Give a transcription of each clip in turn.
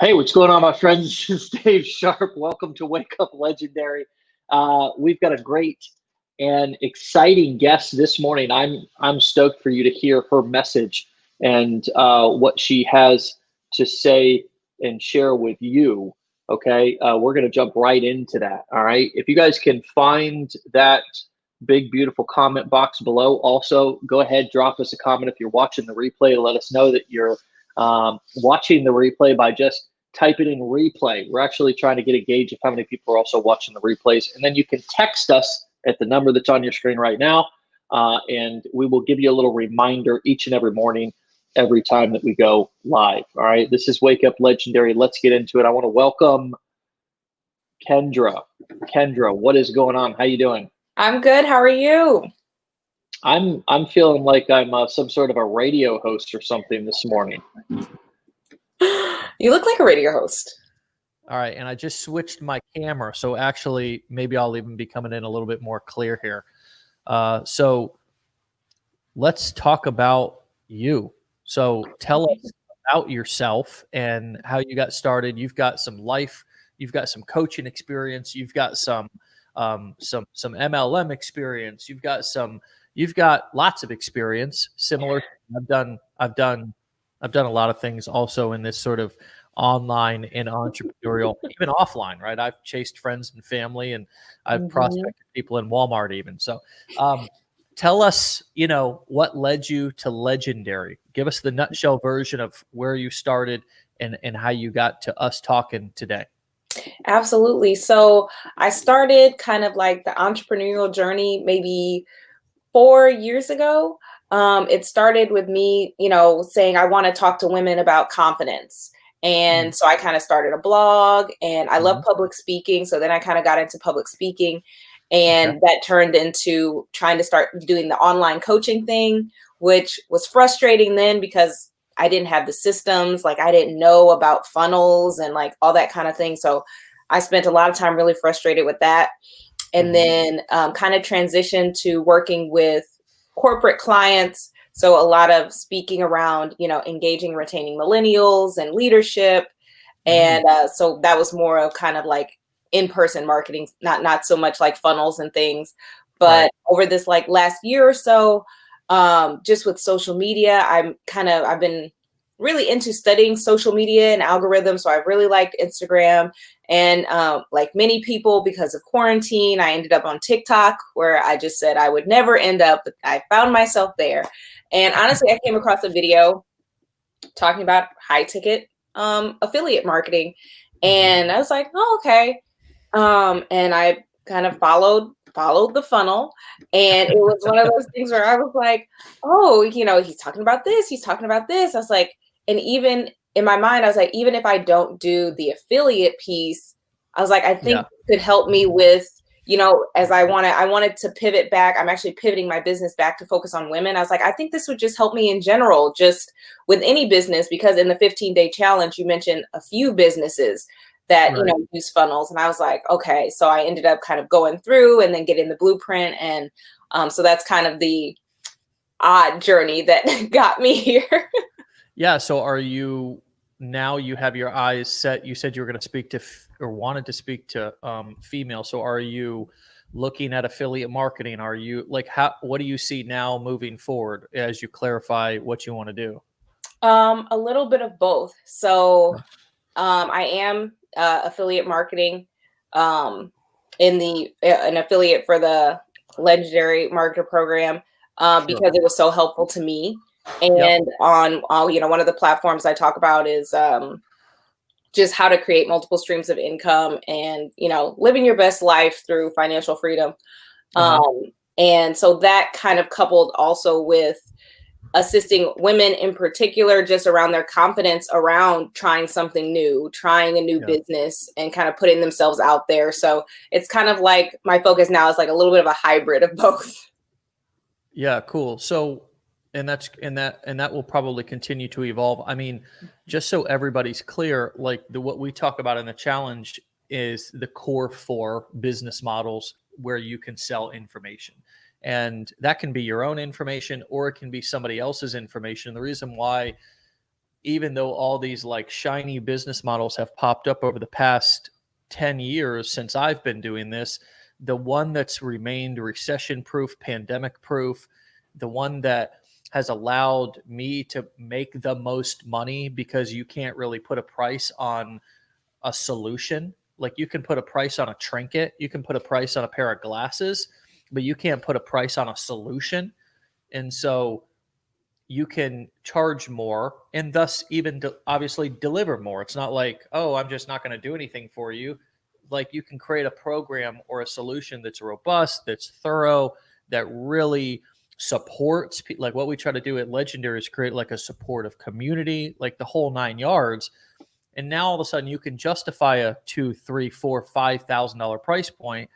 Hey, what's going on, my friends? This is Dave Sharpe. Welcome to Wake Up Legendary. We've got a great and exciting guest this morning. I'm stoked for you to hear her message and what she has to say and share with you. Okay, we're going to jump right into that. All right, if you guys can find that big beautiful comment box below, also go ahead, drop us a comment if you're watching the replay. Let us know that you're watching the replay by just type it in replay. We're actually trying to get a gauge of how many people are also watching the replays. And then you can text us at the number that's on your screen right now. And we will give you a little reminder each and every morning, every time that we go live. All right. This is Wake Up Legendary. Let's get into it. I want to welcome Kendra. Kendra, what is going on? How you doing? I'm good. How are you? I'm feeling like I'm some sort of a radio host or something this morning. You look like a radio host. All right, and I just switched my camera, so actually maybe I'll even be coming in a little bit more clear here. So let's talk about you. So tell us about yourself and how you got started. You've got some life, you've got some coaching experience, you've got some MLM experience, you've got lots of experience. Similar, I've done a lot of things also in this sort of online and entrepreneurial, even offline, right? I've chased friends and family, and I've prospected people in Walmart even. So tell us, what led you to Legendary. Give us the nutshell version of where you started and how you got to us talking today. Absolutely. So I started kind of like the entrepreneurial journey maybe 4 years ago. It started with me, saying I want to talk to women about confidence. And so I kind of started a blog, and I love public speaking. So then I kind of got into public speaking, and that turned into trying to start doing the online coaching thing, which was frustrating then because I didn't have the systems. Like I didn't know about funnels and like all that kind of thing. So I spent a lot of time really frustrated with that. And then kind of transitioned to working with corporate clients. So a lot of speaking around, engaging, retaining millennials and leadership. And so that was more of kind of like in-person marketing, not so much like funnels and things. But over this like last year or so, just with social media, I've been really into studying social media and algorithms. So I really liked Instagram. And like many people, because of quarantine, I ended up on TikTok, where I just said I would never end up, but I found myself there. And honestly, I came across a video talking about high ticket affiliate marketing. And I was like, oh, okay. And I kind of followed the funnel. And it was one of those things where I was like, oh, he's talking about this. He's talking about this. I was like, and even in my mind, I was like, even if I don't do the affiliate piece, I was like, I think it could help me with, as I wanted to pivot back. I'm actually pivoting my business back to focus on women. I was like, I think this would just help me in general, just with any business, because in the 15-day challenge, you mentioned a few businesses that, use funnels. And I was like, okay. So I ended up kind of going through and then getting the blueprint. And so that's kind of the odd journey that got me here. Yeah. So now you have your eyes set. You said you were going to speak to or wanted to speak to female. So are you looking at affiliate marketing? Are you like, what do you see now moving forward as you clarify what you want to do? A little bit of both. So I am affiliate marketing an affiliate for the Legendary Marketer Program because it was so helpful to me. And on one of the platforms I talk about is just how to create multiple streams of income and living your best life through financial freedom. And so that kind of coupled also with assisting women in particular, just around their confidence around trying something new, trying a new business, and kind of putting themselves out there. So it's kind of like my focus now is like a little bit of a hybrid of both. Yeah, cool. So, and that will probably continue to evolve. I mean, just so everybody's clear, like what we talk about in the challenge is the core 4 business models where you can sell information. And that can be your own information or it can be somebody else's information. The reason why even though all these like shiny business models have popped up over the past 10 years since I've been doing this, the one that's remained recession proof, pandemic proof, the one that has allowed me to make the most money, because you can't really put a price on a solution. Like you can put a price on a trinket, you can put a price on a pair of glasses, but you can't put a price on a solution. And so you can charge more and thus even obviously deliver more. It's not like, oh, I'm just not going to do anything for you. Like you can create a program or a solution that's robust, that's thorough, that really supports like what we try to do at Legendary is create like a supportive community, like the whole 9 yards. And now all of a sudden you can justify a $2, $3, $4, $5,000 price point,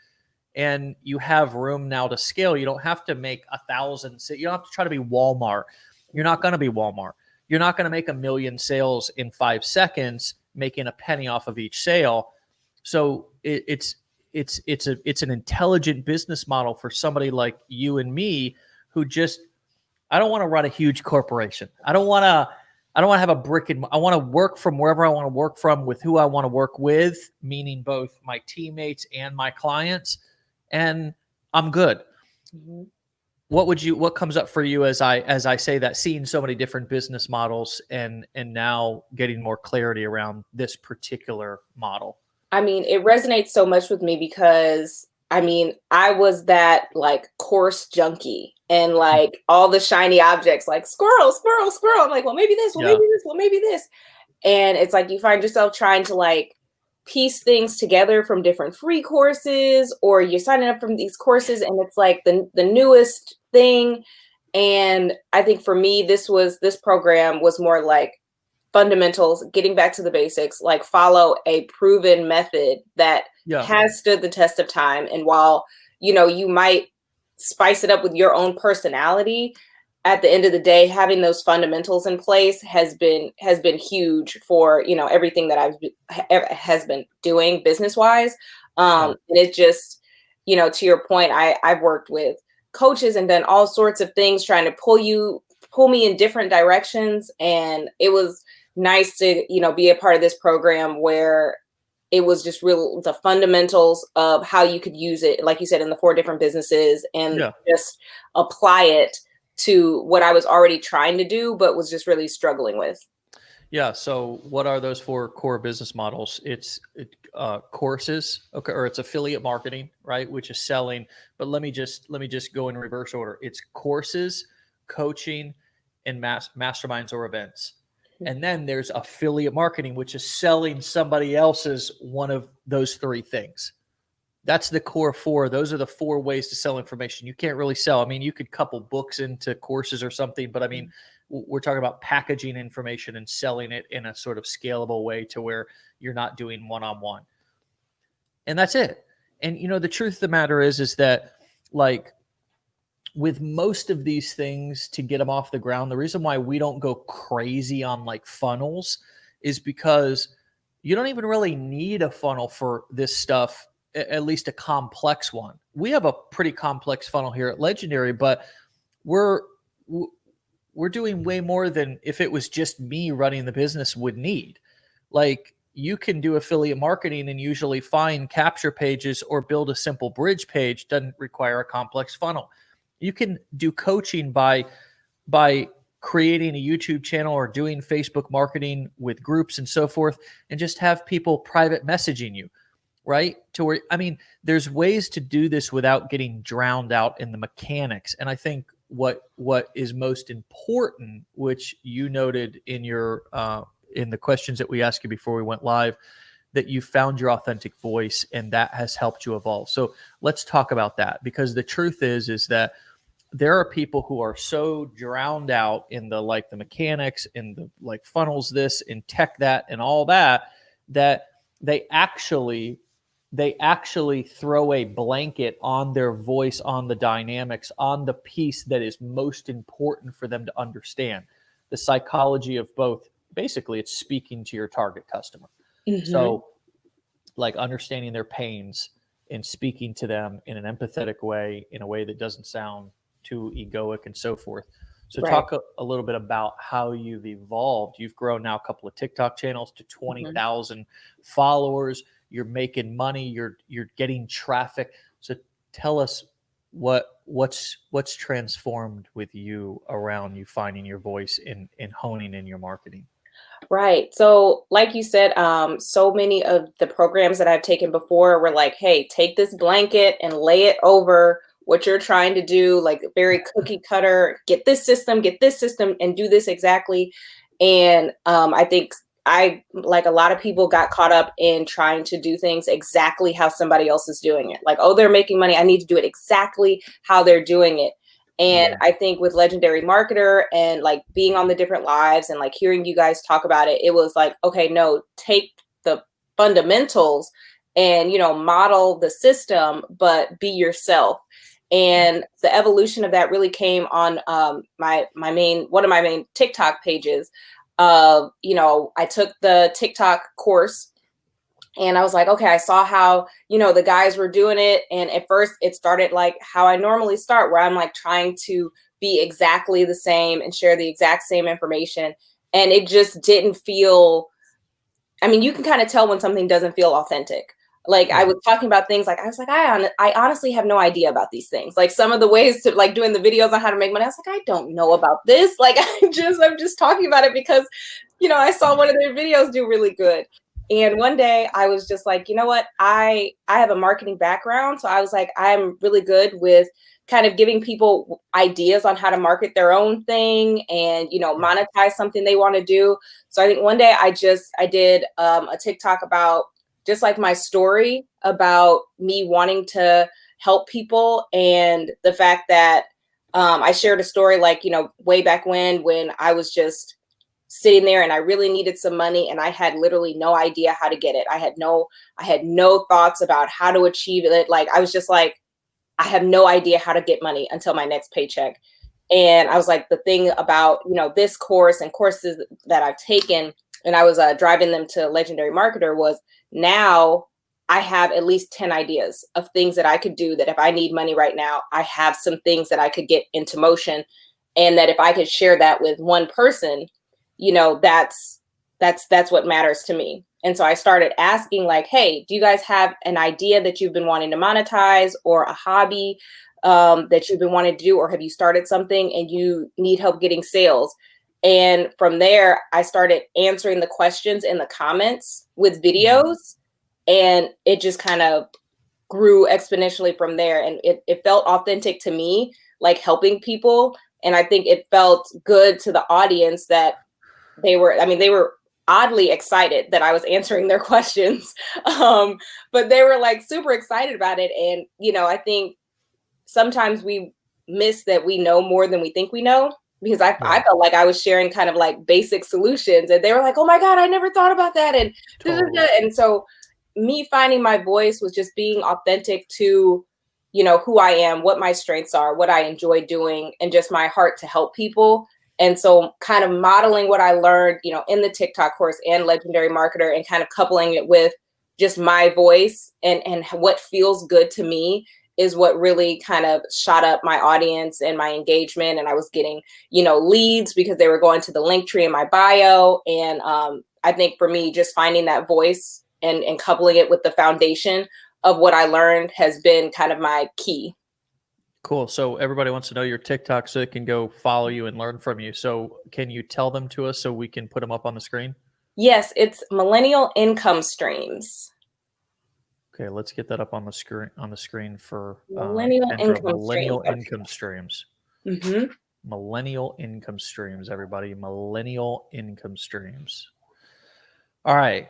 and you have room now to scale. You don't have to make 1,000. You don't have to try to be Walmart. You're not going to be Walmart. You're not going to make 1 million sales in 5 seconds, making a penny off of each sale. So it's an intelligent business model for somebody like you and me who just, I don't want to run a huge corporation. I don't want to have a I want to work from wherever I want to work from with who I want to work with, meaning both my teammates and my clients, and I'm good. Mm-hmm. What comes up for you as I say that, seeing so many different business models and now getting more clarity around this particular model? I mean, it resonates so much with me because I mean, I was that like course junkie and like all the shiny objects, like squirrel, squirrel, squirrel. I'm like, well, maybe this, well, maybe this, well, maybe this. And it's like you find yourself trying to like piece things together from different free courses, or you're signing up from these courses and it's like the newest thing. And I think for me, this program was more like fundamentals, getting back to the basics, like follow a proven method that has stood the test of time. And while, you know, you might spice it up with your own personality, at the end of the day, having those fundamentals in place has been huge for, you know, everything that has been doing business wise. And it just, you know, to your point, I've worked with coaches and done all sorts of things trying to pull me in different directions. And it was nice to, you know, be a part of this program where it was just real, the fundamentals of how you could use it, like you said, in the 4 different businesses, and just apply it to what I was already trying to do, but was just really struggling with. Yeah. So what are those 4 core business models? It's courses, okay, or it's affiliate marketing, right? Which is selling. But let me just go in reverse order. It's courses, coaching, and masterminds or events. And then there's affiliate marketing, which is selling somebody else's one of those 3 things. That's the core 4. Those are the 4 ways to sell information. You can't really sell. I mean, you could couple books into courses or something, but I mean, we're talking about packaging information and selling it in a sort of scalable way to where you're not doing one-on-one. And that's it. And, you know, the truth of the matter is that like with most of these things, to get them off the ground, the reason why we don't go crazy on like funnels is because you don't even really need a funnel for this stuff, at least a complex one. We have a pretty complex funnel here at Legendary, but we're doing way more than if it was just me running the business would need. Like you can do affiliate marketing and usually find capture pages or build a simple bridge page. Doesn't require a complex funnel. You can do coaching by creating a YouTube channel or doing Facebook marketing with groups and so forth, and just have people private messaging you, right? To where, I mean, there's ways to do this without getting drowned out in the mechanics. And I think what is most important, which you noted in your in the questions that we asked you before we went live, that you found your authentic voice and that has helped you evolve. So let's talk about that, because the truth is that there are people who are so drowned out in the like the mechanics and the like funnels this and tech that and all that they actually throw a blanket on their voice, on the dynamics, on the piece that is most important for them to understand, the psychology of both. Basically, it's speaking to your target customer. Mm-hmm. So like understanding their pains and speaking to them in an empathetic way, in a way that doesn't sound too egoic and so forth. So Right. talk a little bit about how you've evolved. You've grown now a couple of TikTok channels to 20,000 followers. You're making money. You're getting traffic. So tell us what's transformed with you around you finding your voice and honing in your marketing. Right. So, like you said, so many of the programs that I've taken before were like, hey, take this blanket and lay it over what you're trying to do, like very cookie cutter, get this system, and do this exactly. And I think like a lot of people, got caught up in trying to do things exactly how somebody else is doing it. Like, oh, they're making money, I need to do it exactly how they're doing it. And I think with Legendary Marketer and like being on the different lives and like hearing you guys talk about it, it was like, okay, no, take the fundamentals and, model the system, but be yourself. And the evolution of that really came on one of my main TikTok pages. I took the TikTok course. And I was like, okay, I saw how, the guys were doing it. And at first it started like how I normally start, where I'm like trying to be exactly the same and share the exact same information. And it just didn't feel, you can kind of tell when something doesn't feel authentic. Like I was talking about things like, I was like, I honestly have no idea about these things. Like some of the ways to like doing the videos on how to make money, I was like, I don't know about this. Like I'm just talking about it because, I saw one of their videos do really good. And one day I was just like, you know what? I have a marketing background. So I was like, I'm really good with kind of giving people ideas on how to market their own thing and, monetize something they want to do. So I think one day I did a TikTok about just like my story about me wanting to help people, and the fact that I shared a story like, way back when I was just sitting there and I really needed some money and I had literally no idea how to get it. I had no thoughts about how to achieve it. Like I was just like, I have no idea how to get money until my next paycheck. And I was like, the thing about, this course and courses that I've taken, and I was driving them to Legendary Marketer, was now I have at least 10 ideas of things that I could do, that if I need money right now, I have some things that I could get into motion. And that if I could share that with one person, that's what matters to me. And so I started asking like, hey, do you guys have an idea that you've been wanting to monetize, or a hobby that you've been wanting to do, or have you started something and you need help getting sales? And from there, I started answering the questions in the comments with videos, and it just kind of grew exponentially from there. And it felt authentic to me, like helping people. And I think it felt good to the audience that they were oddly excited that I was answering their questions. But they were like super excited about it. And, I think sometimes we miss that we know more than we think we know, because I felt like I was sharing kind of like basic solutions, and they were like, oh my God, I never thought about that. And, and so me finding my voice was just being authentic to, who I am, what my strengths are, what I enjoy doing, and just my heart to help people. And so kind of modeling what I learned, in the TikTok course and Legendary Marketer, and kind of coupling it with just my voice and what feels good to me, is what really kind of shot up my audience and my engagement. And I was getting, leads because they were going to the link tree in my bio. And I think for me, just finding that voice and coupling it with the foundation of what I learned has been kind of my key. Cool. So everybody wants to know your TikTok so they can go follow you and learn from you. So can you tell them to us so we can put them up on the screen? Yes, it's Millennial Income Streams. Okay, let's get that up on the screen for Millennial Millennial Income Streams. Mm-hmm. Millennial Income Streams, everybody. Millennial Income Streams. All right.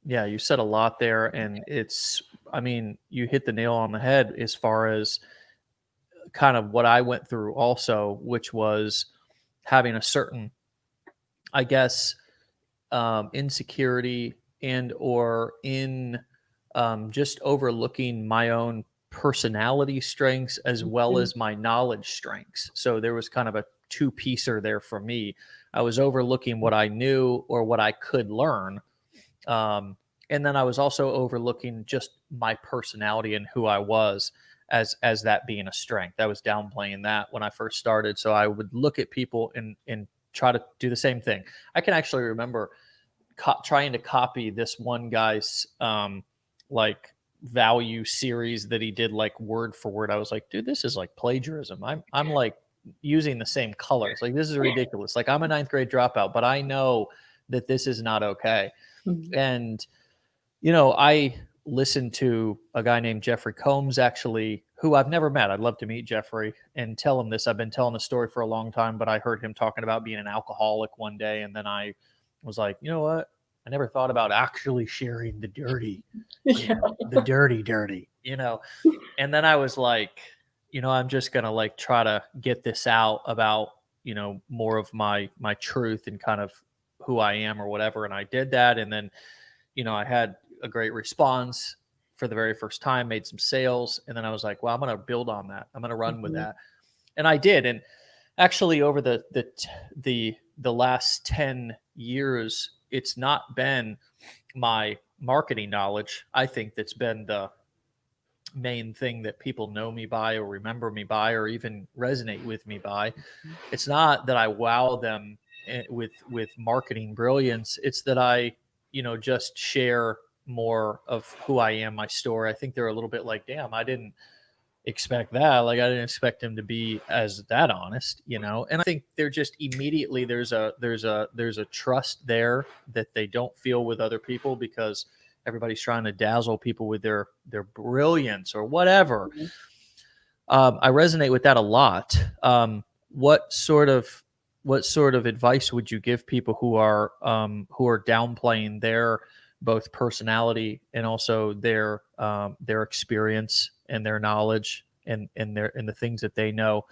Yeah, you said a lot there, and you hit the nail on the head as far as kind of what I went through also, which was having a certain, I guess, insecurity and or in just overlooking my own personality strengths as well as my knowledge strengths. So there was kind of a two-piecer there for me. I was overlooking what I knew or what I could learn. And then I was also overlooking just my personality and who I was. as that being a strength. I was downplaying that when I first started. So I would look at people and try to do the same thing. I can actually remember trying to copy this one guy's like value series that he did like word for word. I was like, dude, this is like plagiarism. I'm like using the same colors. Like, this is ridiculous. Like, I'm a 9th grade dropout, but I know that this is not okay. And, you know, I listened to a guy named Jeffrey Combs, actually, who I've never met. I'd love to meet Jeffrey and tell him this. I've been telling the story for a long time, but I heard him talking about being an alcoholic one day. And then I was like, you know what? I never thought about actually sharing the dirty, the dirty, you know? And then I was like, you know, I'm just going to like try to get this out about, you know, more of my truth and kind of who I am or whatever. And I did that. And then, you know, I had a great response for the very first time, made some sales. And then I was like, well, I'm going to build on that. I'm going to run with that. And I did. And actually over the last 10 years, it's not been my marketing knowledge, I think, that's been the main thing that people know me by or remember me by or even resonate with me by. It's not that I wow them with marketing brilliance. It's that I, you know, just share more of who I am, my story. I think they're a little bit like, damn, I didn't expect that. Like, I didn't expect him to be as that honest, you know? And I think they're just immediately there's a trust there that they don't feel with other people because everybody's trying to dazzle people with their brilliance or whatever. I resonate with that a lot. What sort of advice would you give people who are downplaying their both personality and also their experience and their knowledge and the things that they know?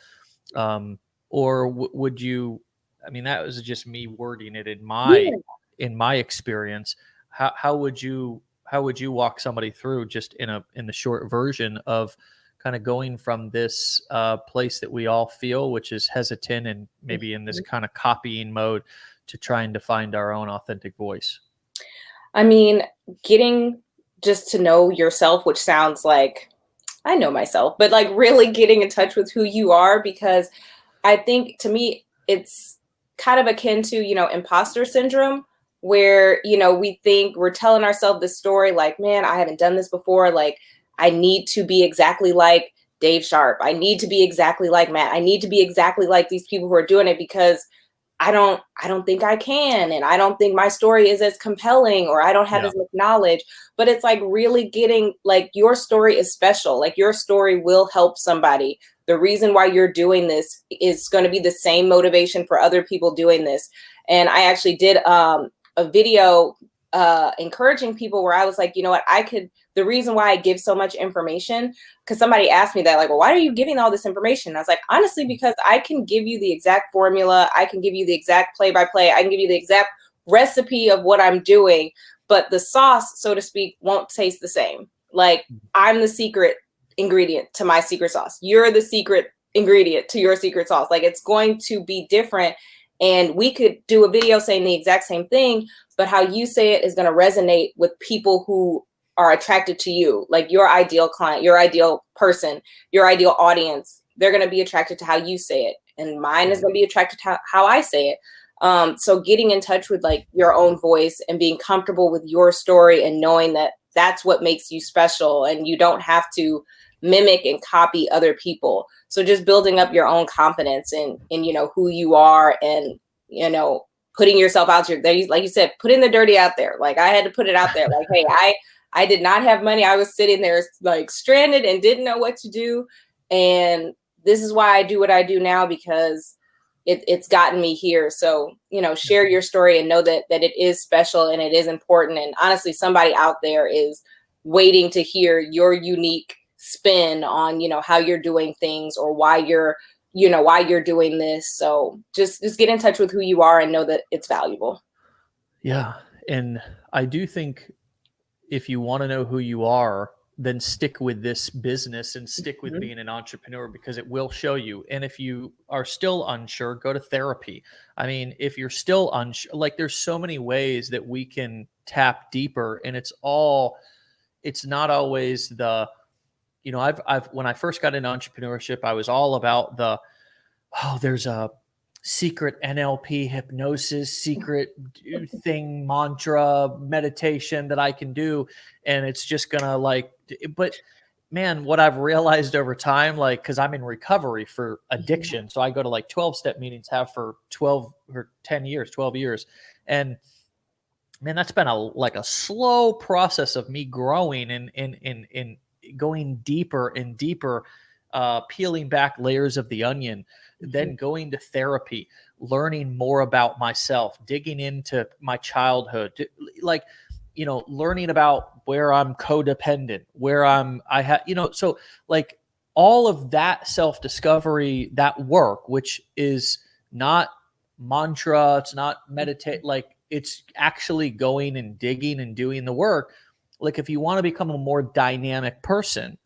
Or would you? I mean, that was just me wording it in my experience. How would you walk somebody through just in the short version of kind of going from this place that we all feel, which is hesitant and maybe in this kind of copying mode, to trying to find our own authentic voice? I mean, getting just to know yourself, which sounds like I know myself, but like really getting in touch with who you are, because I think to me, it's kind of akin to, you know, imposter syndrome, where, you know, we think we're telling ourselves this story like, man, I haven't done this before. Like, I need to be exactly like Dave Sharpe. I need to be exactly like Matt. I need to be exactly like these people who are doing it because I don't think I can. And I don't think my story is as compelling, or I don't have as much knowledge. But it's like really getting like your story is special. Like, your story will help somebody. The reason why you're doing this is going to be the same motivation for other people doing this. And I actually did a video encouraging people where I was like, you know what, the reason why I give so much information, because somebody asked me that, like, well, why are you giving all this information? And I was like, honestly, because I can give you the exact formula. I can give you the exact play-by-play. I can give you the exact recipe of what I'm doing, but the sauce, so to speak, won't taste the same. Like, I'm the secret ingredient to my secret sauce. You're the secret ingredient to your secret sauce. Like, it's going to be different. And we could do a video saying the exact same thing, but how you say it is going to resonate with people who are attracted to you, like your ideal client, your ideal person, your ideal audience. They're going to be attracted to how you say it. And mine is going to be attracted to how I say it. So getting in touch with like your own voice and being comfortable with your story and knowing that that's what makes you special, and you don't have to mimic and copy other people. So just building up your own confidence in you know, who you are, and, you know, putting yourself out there. Like you said, putting the dirty out there. Like, I had to put it out there. Like, hey, I did not have money. I was sitting there like stranded and didn't know what to do. And this is why I do what I do now, because it's gotten me here. So, you know, share your story and know that it is special and it is important. And honestly, somebody out there is waiting to hear your unique spin on, you know, how you're doing things, or why you're doing this. So just get in touch with who you are and know that it's valuable. Yeah. And I do think if you want to know who you are, then stick with this business and stick with being an entrepreneur, because it will show you. And if you are still unsure, go to therapy. I mean, if you're still unsure, like, there's so many ways that we can tap deeper, and it's not always the I've when I first got into entrepreneurship, I was all about there's a secret NLP hypnosis, secret thing, mantra, meditation that I can do. And it's just gonna but man, what I've realized over time, cause I'm in recovery for addiction. So I go to 12-step meetings, have for 12 or 10 years, 12 years. And man, that's been a slow process of me growing and going deeper and deeper, peeling back layers of the onion, then going to therapy, learning more about myself, digging into my childhood, learning about where I'm codependent, where so all of that self-discovery, that work, which is not mantra, it's not meditate, it's actually going and digging and doing the work. If you want to become a more dynamic person,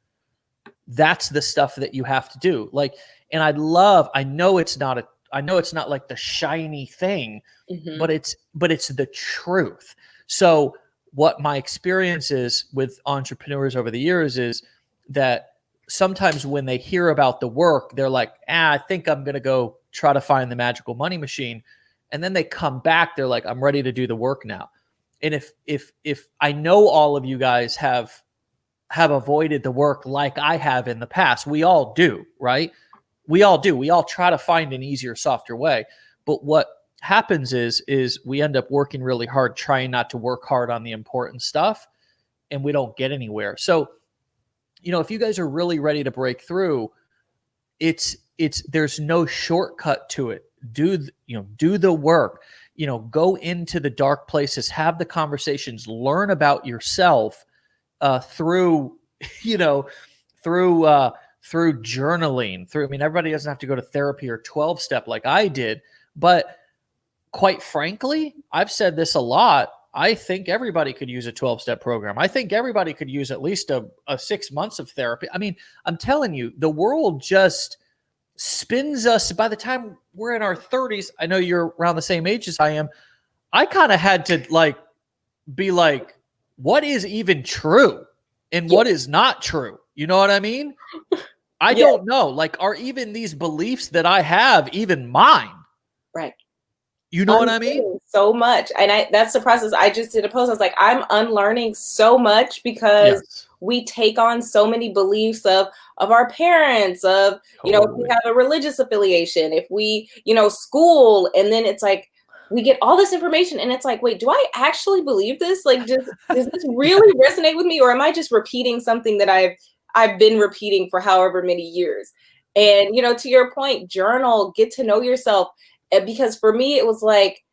that's the stuff that you have to do. And I know it's not like the shiny thing, but it's the truth. So what my experience is with entrepreneurs over the years is that sometimes when they hear about the work, they're like, I think I'm going to go try to find the magical money machine. And then they come back, they're like, I'm ready to do the work now. And if I know all of you guys have avoided the work like I have in the past, we all do, right? We all do. We all try to find an easier, softer way. But what happens is we end up working really hard, trying not to work hard on the important stuff, and we don't get anywhere. So, if you guys are really ready to break through, there's no shortcut to it. Do the work, go into the dark places, have the conversations, learn about yourself, through journaling, everybody doesn't have to go to therapy or 12-step like I did, but quite frankly, I've said this a lot. I think everybody could use a 12-step program. I think everybody could use at least a 6 months of therapy. I'm telling you, the world just spins us. By the time we're in our 30s, I know you're around the same age as I am. I kind of had to be like, what is even true and what is not true? You know what I mean? I don't know. Are even these beliefs that I have even mine? Right. You know what I mean? So much. And that's the process. I just did a post. I was like, I'm unlearning so much because we take on so many beliefs of our parents, of, if we have a religious affiliation, if we, school, and then it's like, we get all this information and it's like, wait, do I actually believe this? Does this really resonate with me? Or am I just repeating something that I've been repeating for however many years? And, to your point, journal, get to know yourself. Because for me, it was like,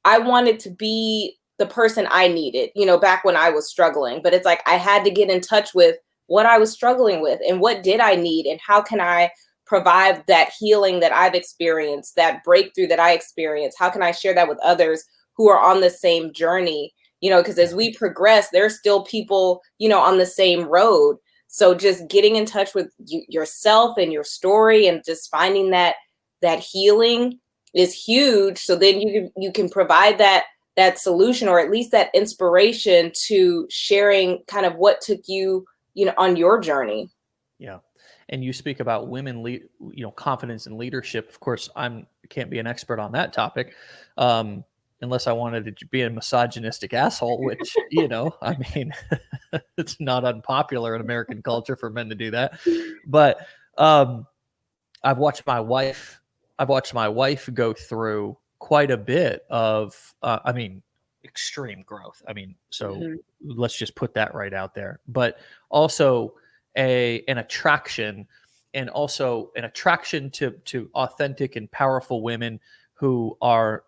I wanted to be the person I needed, back when I was struggling. But it's like, I had to get in touch with what I was struggling with and what did I need and how can I provide that healing that I've experienced, that breakthrough that I experienced. How can I share that with others who are on the same journey? Because as we progress, there's still people, on the same road. So just getting in touch with yourself and your story and just finding that healing is huge. So then you can provide that solution, or at least that inspiration to sharing kind of what took you, on your journey. Yeah. And you speak about women, confidence and leadership. Of course, can't be an expert on that topic, unless I wanted to be a misogynistic asshole, which, it's not unpopular in American culture for men to do that. But I've watched my wife go through quite a bit of, extreme growth. Let's just put that right out there. But also an attraction, and also an attraction to authentic and powerful women who are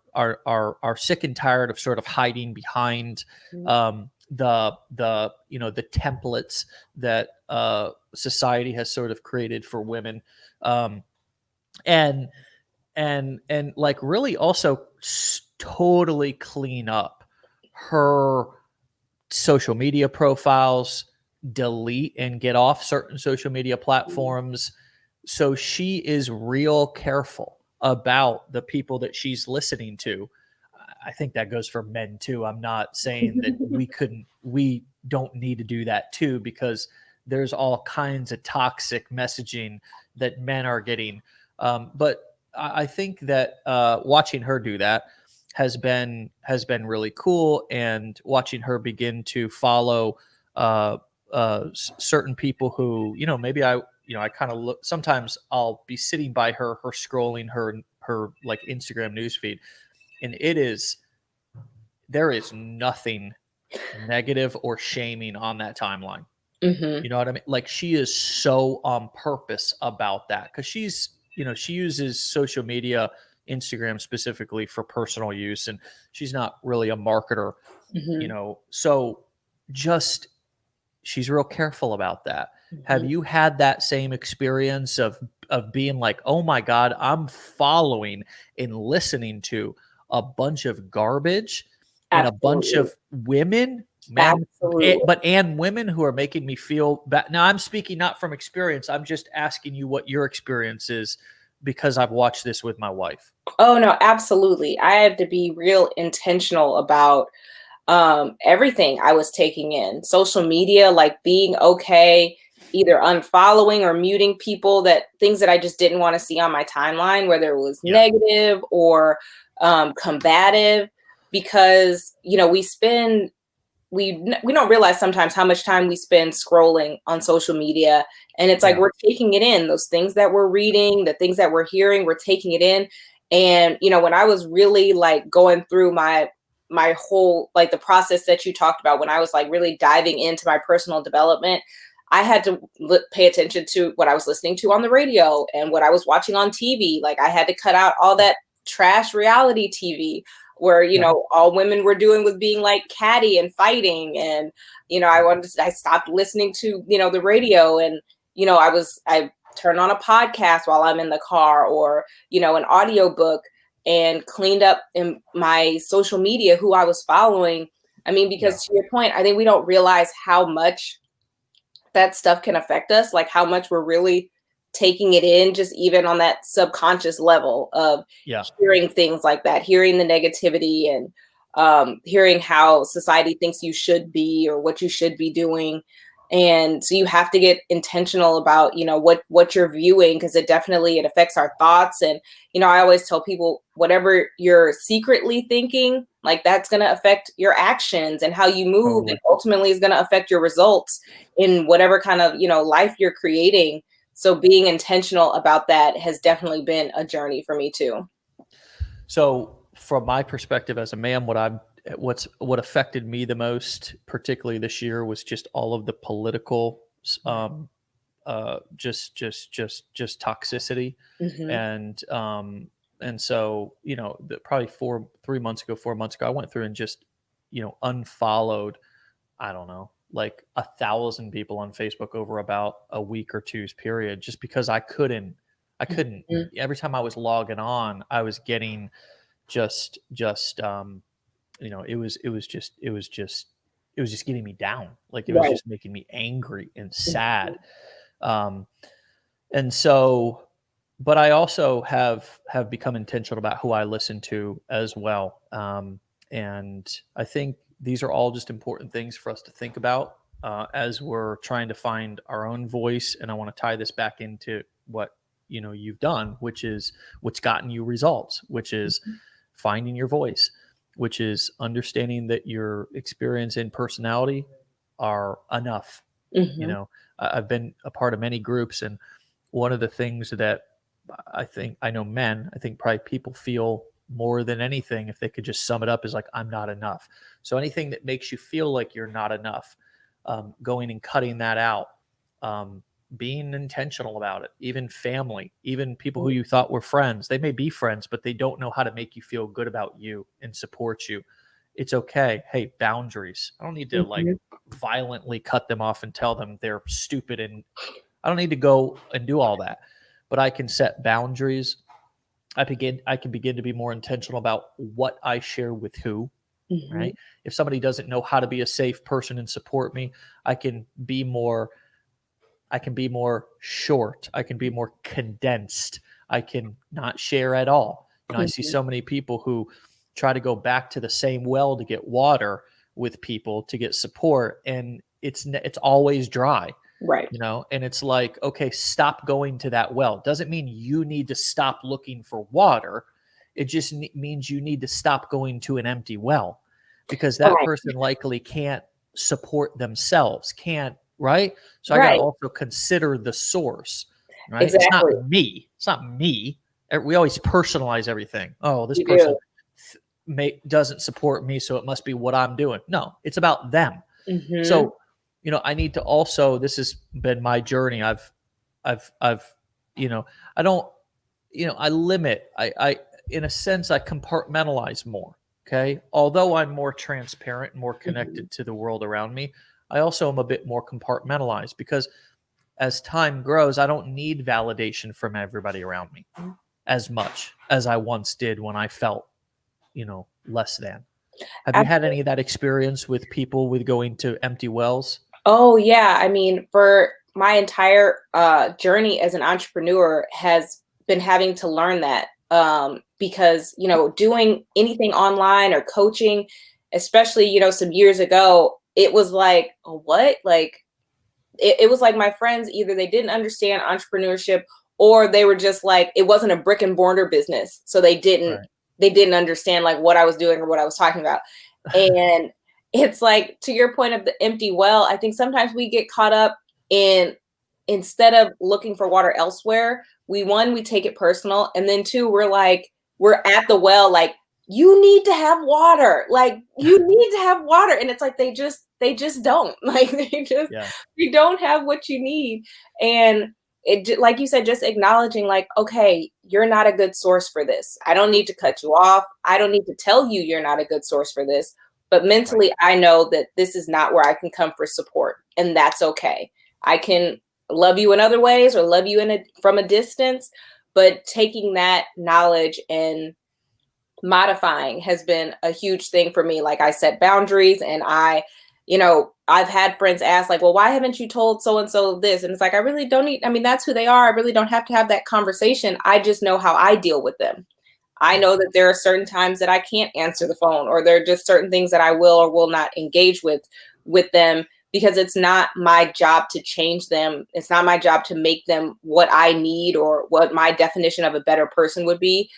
sick and tired of sort of hiding behind the templates that society has sort of created for women, and really also totally clean up her social media profiles, delete and get off certain social media platforms. So she is real careful about the people that she's listening to. I think that goes for men too. I'm not saying that we don't need to do that too, because there's all kinds of toxic messaging that men are getting. But I think that watching her do that has been really cool, and watching her begin to follow certain people who, maybe I kind of look, sometimes I'll be sitting by her scrolling her like Instagram newsfeed, and there is nothing negative or shaming on that timeline. Mm-hmm. You know what I mean? Like, she is so on purpose about that, because she uses social media, Instagram specifically, for personal use, and she's not really a marketer, Mm-hmm. so just, she's real careful about that. Have Mm-hmm. you had that same experience of being like, oh my God, I'm following and listening to a bunch of garbage and a bunch Absolutely. of women, men, Absolutely. and women who are making me feel bad? Now, I'm speaking not from experience. I'm just asking you what your experience is, because I've watched this with my wife. Oh no, absolutely. I had to be real intentional about everything I was taking in. Social media, like being okay, either unfollowing or muting people, that things that I just didn't want to see on my timeline, whether it was Yeah. negative or combative, because we don't realize sometimes how much time we spend scrolling on social media, and it's like Yeah. we're taking it in. Those things that we're reading, the things that we're hearing, we're taking it in. And when I was really like going through my whole, like, the process that you talked about, when I was like really diving into my personal development, I had to pay attention to what I was listening to on the radio and what I was watching on TV. Like, I had to cut out all that trash reality TV where Yeah. all women were doing was being like catty and fighting. And I stopped listening to the radio, and I turned on a podcast while I'm in the car, or an audiobook, and cleaned up in my social media who I was following. I mean, because to your point, I think we don't realize how much that stuff can affect us, like how much we're really taking it in, just even on that subconscious level of hearing things like that, hearing the negativity, and hearing how society thinks you should be or what you should be doing. And so you have to get intentional about what you're viewing, because it affects our thoughts. And I always tell people, whatever you're secretly thinking, like, that's going to affect your actions and how you move. Totally. And ultimately is going to affect your results in whatever kind of life you're creating. So being intentional about that has definitely been a journey for me too. So from my perspective as a man, what affected me the most, particularly this year, was just all of the political, just toxicity. Mm-hmm. And so, probably 4 months ago, I went through and just, unfollowed, I don't know, like 1,000 people on Facebook over about a week or two's period, just because I couldn't, Mm-hmm. every time I was logging on, I was getting just it was just getting me down. Like, it was just making me angry and sad. And so, but I also have become intentional about who I listen to as well. And I think these are all just important things for us to think about as we're trying to find our own voice. And I want to tie this back into what you've done, which is what's gotten you results, which is finding your voice, which is understanding that your experience and personality are enough. Mm-hmm. I've been a part of many groups, and one of the things that I think probably people feel more than anything, if they could just sum it up, is like, I'm not enough. So anything that makes you feel like you're not enough, going and cutting that out, being intentional about it. Even family, even people who you thought were friends, they may be friends, but they don't know how to make you feel good about you and support you. It's okay. Hey, boundaries. I don't need to like violently cut them off and tell them they're stupid, and I don't need to go and do all that, but I can set boundaries. I can begin to be more intentional about what I share with who, right? If somebody doesn't know how to be a safe person and support me, I can be more short. I can be more condensed. I can not share at all. I see so many people who try to go back to the same well to get water with people to get support, and it's always dry. Right. And it's like, okay, stop going to that well. Doesn't mean you need to stop looking for water. It just means you need to stop going to an empty well, because that Right. person likely can't support themselves, right? So I got to Right. also consider the source, right? Exactly. It's not me. We always personalize everything. Oh, this You person do. doesn't support me, so it must be what I'm doing. No, it's about them. Mm-hmm. So, I need to also, this has been my journey. I don't, I limit, in a sense, I compartmentalize more. Okay. Although I'm more transparent, more connected to the world around me, I also am a bit more compartmentalized, because as time grows, I don't need validation from everybody around me as much as I once did when I felt, less than. Have you had any of that experience with people with going to empty wells? Oh, yeah. I mean, for my entire journey as an entrepreneur has been having to learn that, because, doing anything online or coaching, especially, some years ago, it was like, what? Like, it was like my friends, either they didn't understand entrepreneurship, or they were just like, it wasn't a brick and mortar business. So they didn't understand like what I was doing or what I was talking about. And it's like, to your point of the empty well, I think sometimes we get caught up in, instead of looking for water elsewhere, we take it personal. And then two, we're at the well, like, you need to have water. Like, you need to have water. And it's like, they just don't. Like, you don't have what you need. And it, like you said, just acknowledging like, okay, you're not a good source for this. I don't need to cut you off. I don't need to tell you you're not a good source for this. But mentally, I know that this is not where I can come for support. And that's okay. I can love you in other ways, or love you from a distance. But taking that knowledge and modifying has been a huge thing for me. Like, I set boundaries, and I've had friends ask like, well, why haven't you told so-and-so this? And it's like, I really don't need, I mean, that's who they are. I really don't have to have that conversation. I just know how I deal with them. I know that there are certain times that I can't answer the phone, or there are just certain things that I will or will not engage with them, because it's not my job to change them. It's not my job to make them what I need or what my definition of a better person would be.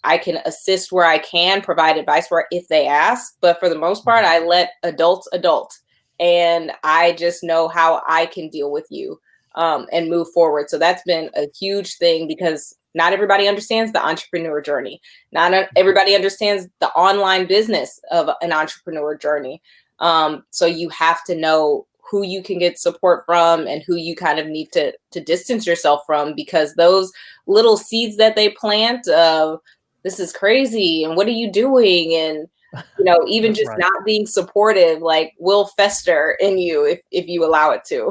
I can assist where I can, provide advice where if they ask, but for the most part, I let adults adult, and I just know how I can deal with you and move forward. So that's been a huge thing, because not everybody understands the entrepreneur journey. Not everybody understands the online business of an entrepreneur journey. So you have to know who you can get support from and who you kind of need to distance yourself from, because those little seeds that they plant of, this is crazy, and what are you doing? And, even just not being supportive, like, will fester in you if you allow it to.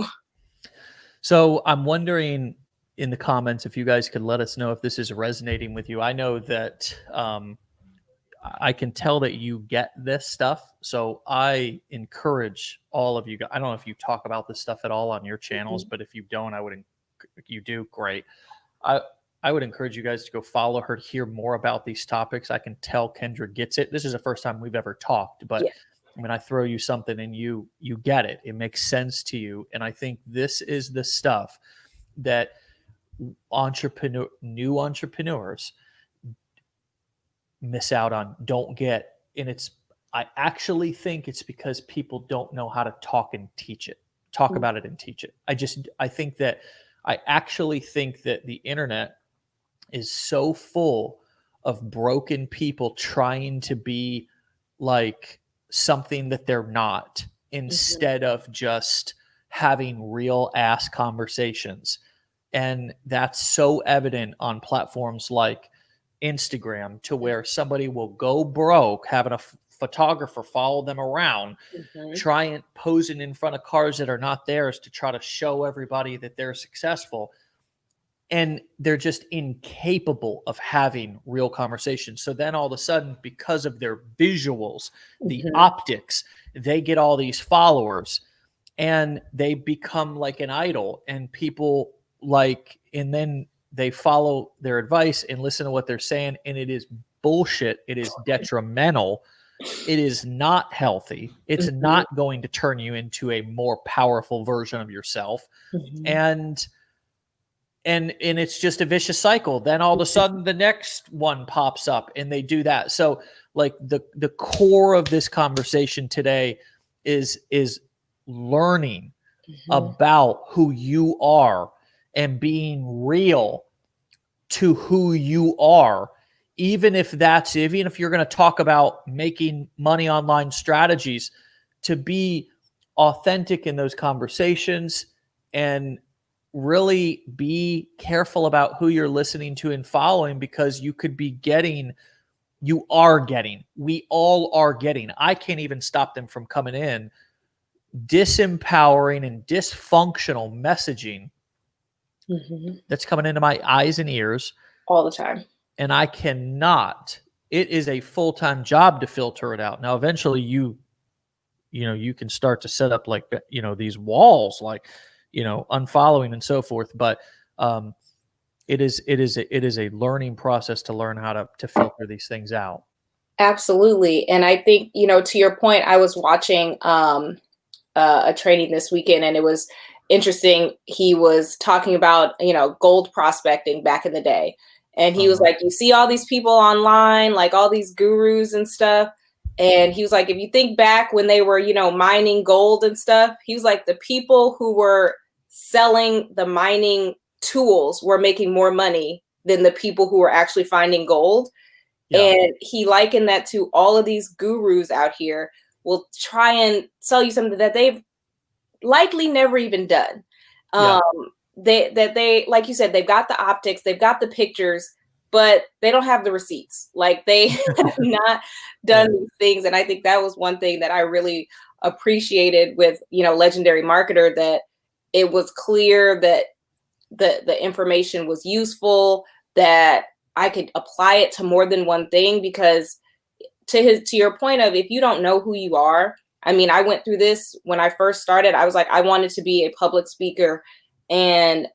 So I'm wondering in the comments if you guys could let us know if this is resonating with you. I know that I can tell that you get this stuff. So I encourage all of you guys. I don't know if you talk about this stuff at all on your channels, but if you don't, you do, great. I would encourage you guys to go follow her to hear more about these topics. I can tell Kendra gets it. This is the first time we've ever talked, but when I throw you something and you get it, it makes sense to you. And I think this is the stuff that new entrepreneurs miss out on, don't get. And I actually think it's because people don't know how to talk about it and teach it. I actually think that the internet is so full of broken people trying to be like something that they're not, instead of just having real ass conversations. And that's so evident on platforms like Instagram, to where somebody will go broke having a photographer follow them around, trying posing in front of cars that are not theirs to try to show everybody that they're successful. And they're just incapable of having real conversations. So then all of a sudden, because of their visuals, the optics, they get all these followers, and they become like an idol, and people and then they follow their advice and listen to what they're saying. And it is bullshit. It is detrimental It is not healthy. It's not going to turn you into a more powerful version of yourself. And it's just a vicious cycle. Then all of a sudden the next one pops up and they do that. So like the core of this conversation today is learning about who you are and being real to who you are. Even if you're going to talk about making money online strategies, to be authentic in those conversations and really be careful about who you're listening to and following, because we all are getting, I can't even stop them from coming in, disempowering and dysfunctional messaging that's coming into my eyes and ears all the time. And I cannot, it is a full-time job to filter it out. Now, eventually you can start to set up like, these walls, like, unfollowing and so forth. But it is a learning process to learn how to filter these things out. Absolutely. And I think, to your point, I was watching a training this weekend, and it was interesting. He was talking about, gold prospecting back in the day. And he was like, you see all these people online, like all these gurus and stuff. And he was like, if you think back when they were, mining gold and stuff, he was like, the people who were selling the mining tools were making more money than the people who were actually finding gold. Yeah. And he likened that to all of these gurus out here will try and sell you something that they've likely never even done. Yeah. They, like you said, they've got the optics, they've got the pictures, but they don't have the receipts. Like they have not done these things. And I think that was one thing that I really appreciated with, Legendary Marketer, that it was clear that the information was useful, that I could apply it to more than one thing, because to your point of, if you don't know who you are, I mean, I went through this when I first started. I was like, I wanted to be a public speaker, and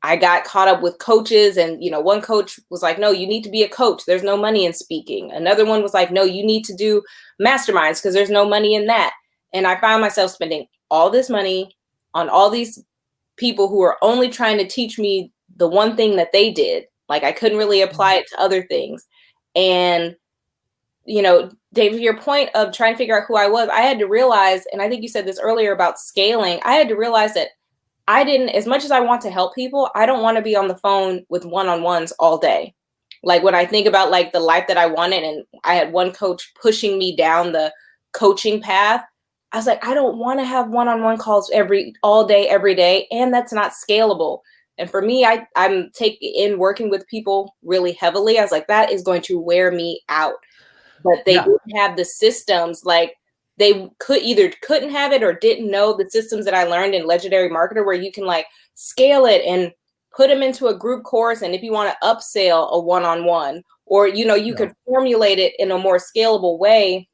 I got caught up with coaches, and, one coach was like, no, you need to be a coach. There's no money in speaking. Another one was like, no, you need to do masterminds because there's no money in that. And I found myself spending all this money on all these people who are only trying to teach me the one thing that they did. Like I couldn't really apply it to other things. And, Dave, your point of trying to figure out who I was, I had to realize, and I think you said this earlier about scaling, I had to realize that I didn't, as much as I want to help people, I don't want to be on the phone with one-on-ones all day. Like when I think about like the life that I wanted, and I had one coach pushing me down the coaching path, I was like, I don't want to have one-on-one calls all day, every day. And that's not scalable. And for me, I'm taking in working with people really heavily. I was like, that is going to wear me out. But they didn't have the systems, like they couldn't have it or didn't know the systems that I learned in Legendary Marketer, where you can like scale it and put them into a group course. And if you want to upsell a one-on-one, or, you could formulate it in a more scalable way,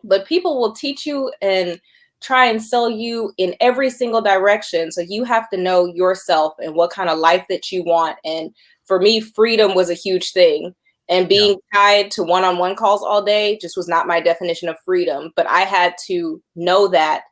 but people will teach you and try and sell you in every single direction. So you have to know yourself and what kind of life that you want. And for me, freedom was a huge thing. And being tied to one-on-one calls all day just was not my definition of freedom. But I had to know that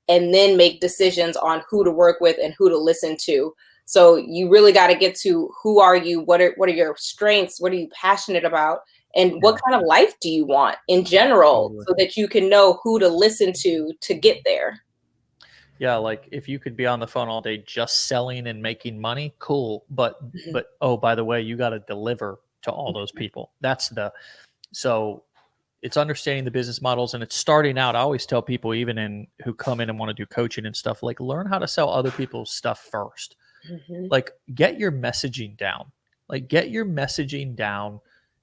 and then make decisions on who to work with and who to listen to. So you really got to get to who are you? What are your strengths? What are you passionate about? And what kind of life do you want in general, so that you can know who to listen to get there? Yeah, like if you could be on the phone all day just selling and making money, cool. But oh, by the way, you got to deliver to all those people. So it's understanding the business models, and it's starting out. I always tell people, even who come in and want to do coaching and stuff, like learn how to sell other people's stuff first. Like get your messaging down.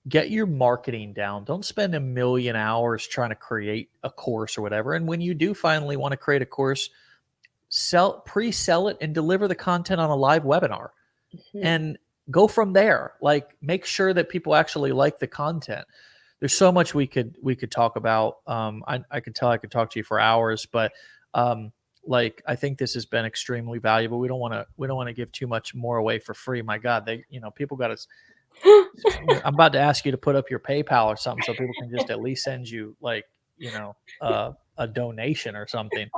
Get your marketing down. Don't spend 1 million hours trying to create a course or whatever. And when you do finally want to create a course, pre-sell it and deliver the content on a live webinar and go from there. Like make sure that people actually like the content. There's so much we could talk about. I could talk to you for hours, but I think this has been extremely valuable. We don't want to give too much more away for free. My God, people got to. I'm about to ask you to put up your PayPal or something so people can just at least send you a donation or something.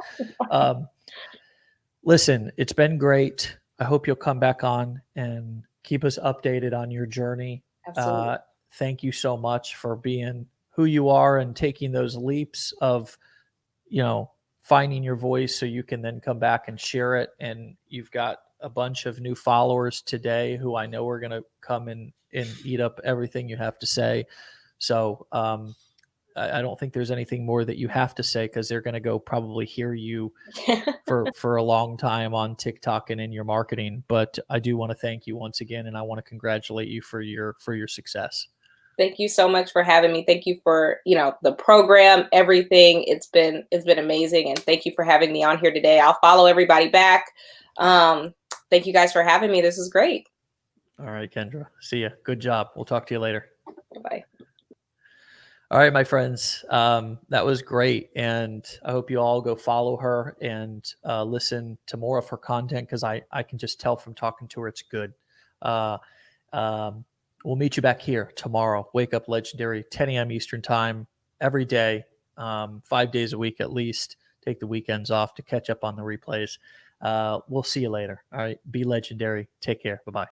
Listen, it's been great. I hope you'll come back on and keep us updated on your journey. Absolutely. Thank you so much for being who you are and taking those leaps of, finding your voice so you can then come back and share it. And you've got a bunch of new followers today who I know are going to come and eat up everything you have to say. So I don't think there's anything more that you have to say, because they're going to go probably hear you for a long time on TikTok and in your marketing. But I do want to thank you once again, and I want to congratulate you for your success. Thank you so much for having me. Thank you for, the program, everything. It's been amazing. And thank you for having me on here today. I'll follow everybody back. Thank you guys for having me. This is great. All right, Kendra. See ya. Good job. We'll talk to you later. Bye. All right, my friends. That was great. And I hope you all go follow her and listen to more of her content, because I can just tell from talking to her, it's good. We'll meet you back here tomorrow. Wake Up Legendary, 10 a.m. Eastern time, every day, 5 days a week at least. Take the weekends off to catch up on the replays. We'll see you later. All right. Be legendary. Take care. Bye-bye.